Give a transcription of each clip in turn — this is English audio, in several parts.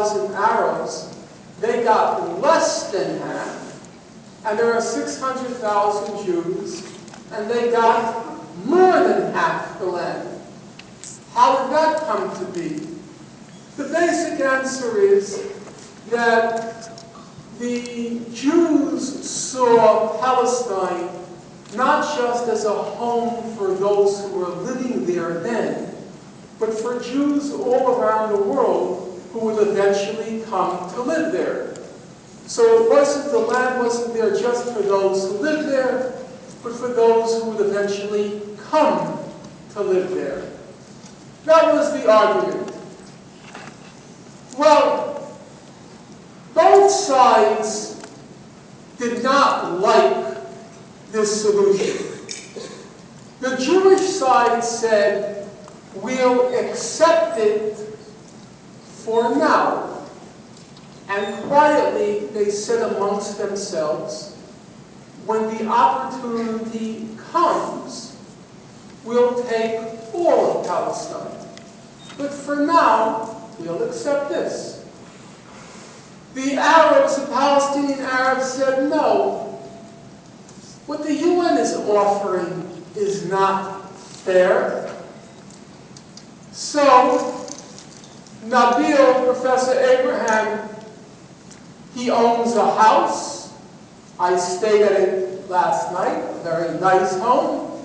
600,000 Arabs, they got less than half, and there are 600,000 Jews, and they got more than half the land. How did that come to be? The basic answer is that the Jews saw Palestine not just as a home for those who were living there then, but for Jews all around the world who would eventually come to live there. So the land wasn't there just for those who lived there, but for those who would eventually come to live there. That was the argument. Well, both sides did not like this solution. The Jewish side said, we'll accept it for now. And quietly they said amongst themselves, when the opportunity comes, we'll take all of Palestine. But for now, we'll accept this. The Arabs, the Palestinian Arabs said, no. What the UN is offering is not fair. So, Nabil, Professor Abraham, he owns a house. I stayed at it last night, a very nice home.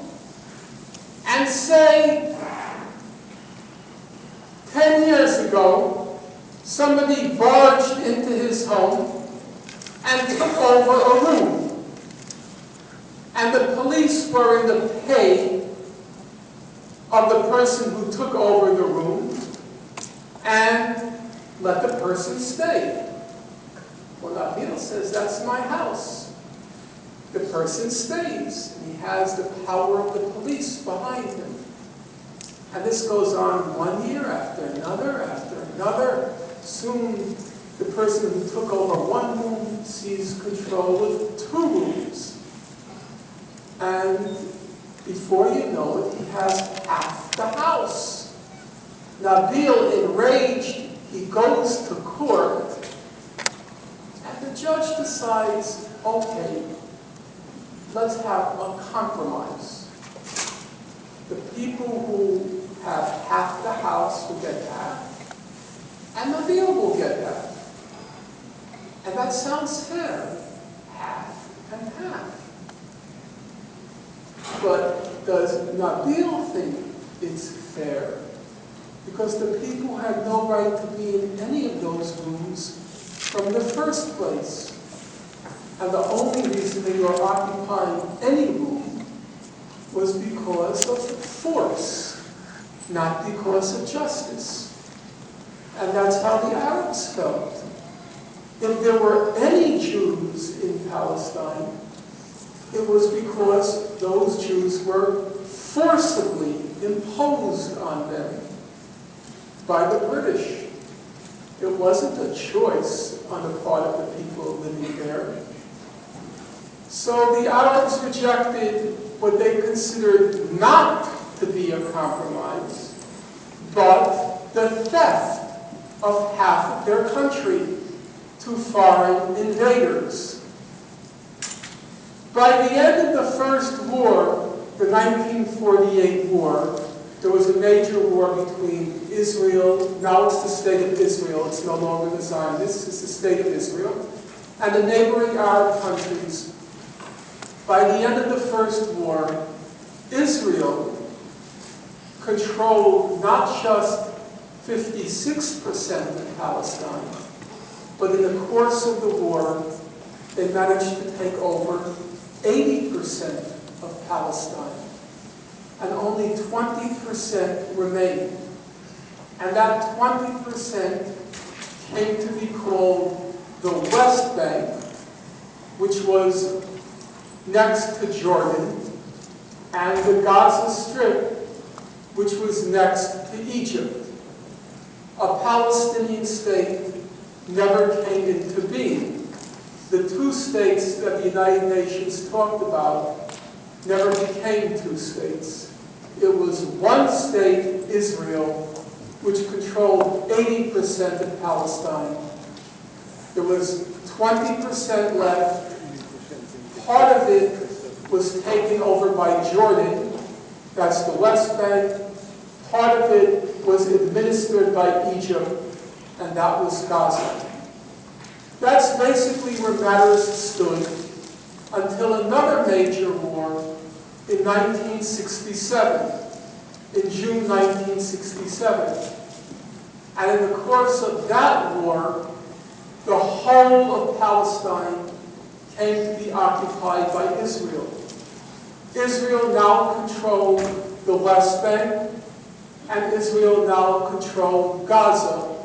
And say, 10 years ago, somebody barged into his home and took over a room. And the police were in the pay of the person who took over the room and let the person stay. Well, Nabil says, that's my house. The person stays, and he has the power of the police behind him. And this goes on 1 year after another after another. Soon, the person who took over one room seized control of 2 rooms. And before you know it, he has half the house. Nabil, enraged, he goes to court, and the judge decides, okay, let's have a compromise. The people who have half the house will get half, and Nabil will get half. And that sounds fair, half and half. But does Nabil think it's fair? Because the people had no right to be in any of those rooms from the first place. And the only reason they were occupying any room was because of force, not because of justice. And that's how the Arabs felt. If there were any Jews in Palestine, it was because those Jews were forcibly imposed on them by the British. It wasn't a choice on the part of the people living there. So the Arabs rejected what they considered not to be a compromise, but the theft of half of their country to foreign invaders. By the end of the First War, the 1948 war, there was a major war between Israel, now it's the State of Israel, it's no longer the Zionists, it's the State of Israel, and the neighboring Arab countries. By the end of the First War, Israel controlled not just 56% of Palestine, but in the course of the war, they managed to take over 80% of Palestine, and only 20% remained. And that 20% came to be called the West Bank, which was next to Jordan, and the Gaza Strip, which was next to Egypt. A Palestinian state never came into being. The 2 states that the United Nations talked about never became 2 states. It was one state, Israel, which controlled 80% of Palestine. There was 20% left. Part of it was taken over by Jordan, that's the West Bank. Part of it was administered by Egypt, and that was Gaza. That's basically where matters stood until another major war in 1967, in June 1967. And in the course of that war, the whole of Palestine came to be occupied by Israel. Israel now controlled the West Bank, and Israel now controlled Gaza.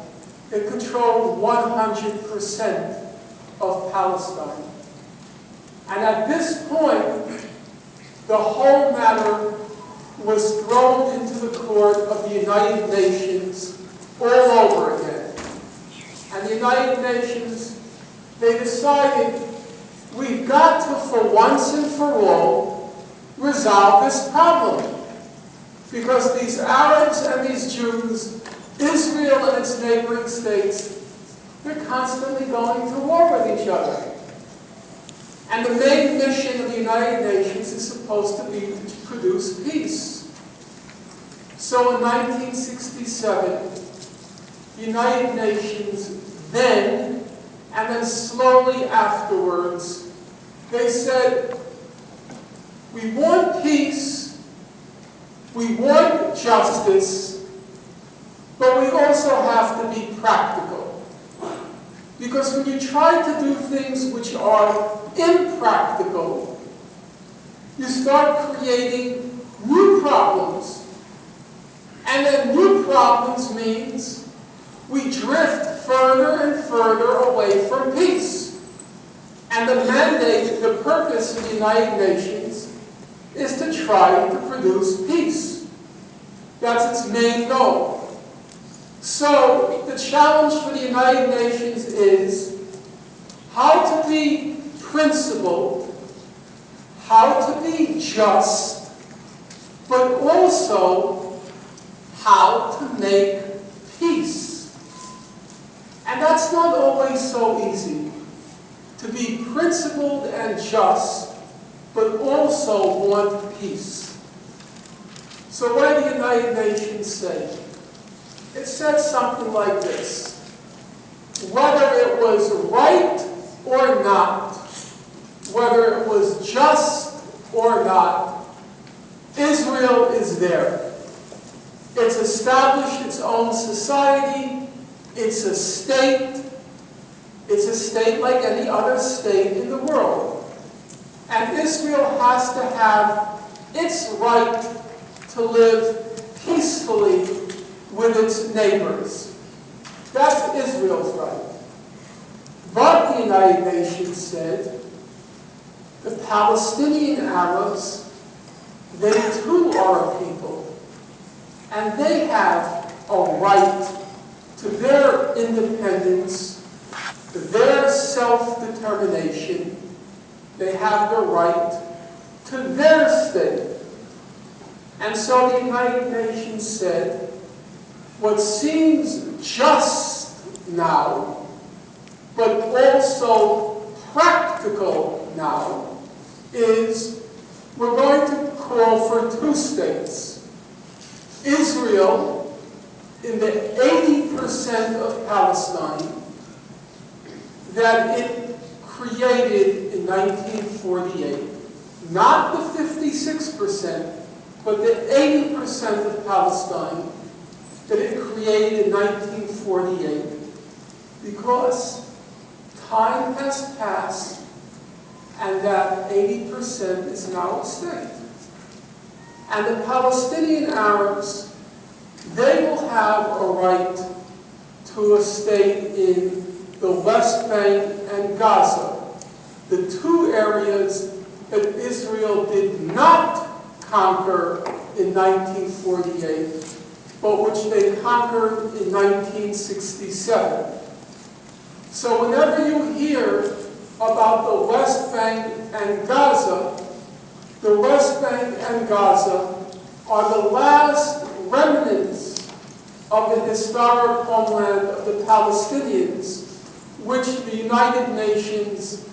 It controlled 100% of Palestine. And at this point, the whole matter was thrown into the court of the United Nations all over again. And the United Nations, they decided, we've got to, for once and for all, resolve this problem. Because these Arabs and these Jews, Israel and its neighboring states, they're constantly going to war with each other. And the main mission of the United Nations is supposed to be to produce peace. So in 1967, the United Nations then, and then slowly afterwards, they said, we want peace, we want justice, but we also have to be practical. Because when you try to do things which are impractical, you start creating new problems. And then new problems means we drift further and further away from peace. And the mandate, the purpose of the United Nations is to try to produce peace. That's its main goal. So the challenge for the United Nations is how to be principled, how to be just, but also how to make peace. And that's not always so easy, to be principled and just, but also want peace. So what did the United Nations say? It said something like this: whether it was right or not, whether it was just or not, Israel is there. It's established its own society. It's a state. It's a state like any other state in the world. And Israel has to have its right to live peacefully with its neighbors. That's Israel's right. But the United Nations said the Palestinian Arabs, they too are a people. And they have a right to their independence, to their self-determination. They have the right to their state. And so the United Nations said, what seems just now, but also practical now, is we're going to call for two states. Israel, in the 80% of Palestine that it created in 1948, not the 56%, but the 80% of Palestine that it created in 1948, because time has passed and that 80% is now a state. And the Palestinian Arabs, they will have a right to a state in the West Bank and Gaza, the two areas that Israel did not conquer in 1948, but which they conquered in 1967. So whenever you hear about the West Bank and Gaza, the West Bank and Gaza are the last remnants of the historic homeland of the Palestinians, which the United Nations